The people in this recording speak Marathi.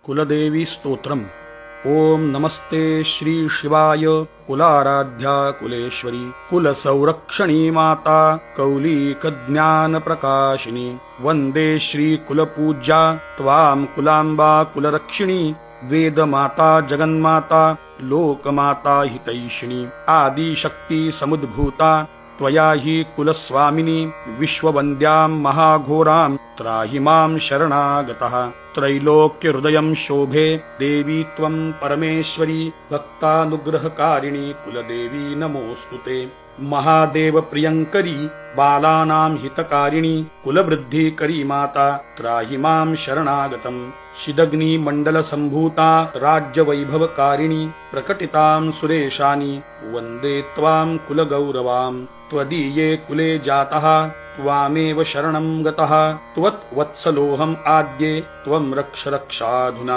कुलदेवी स्तोत्रम्। ओम नमस्ते श्री शिवाय कुलाराध्या कुलेश्वरी कुलसंरक्षणी माता कौलिकज्ञान प्रकाशिनी वंदे श्री कुलपूज्या त्वां कुलांबा कुलरक्षिणी वेदमाता जगन्माता लोकमाता हितैषिणी आदिशक्ति समुद्भूता त्वया हि कुलस्वामिनी विश्ववन्द्यां महाघोरां त्राहि मां शरणागतः त्रैलोक्यहृदयं शोभे देवी त्वं परमेश्वरी भक्तानुग्रहकारिणी कुलदेवी नमोऽस्तुते महादेव प्रियंकरी बालानां हितकारिणी कुलवृद्धिकरी माता त्राहि मां शरणागतम् शिदग्नि मंडल संभूता राज्यवैभवकारिणी प्रकटितां सुरेशानी वन्दे त्वां कुलगौरवां त्वदीये कुले जातः त्वामेव शरणं गतः त्वत् वत्सलोऽहम् आद्ये त्वं रक्ष रक्षाधुना।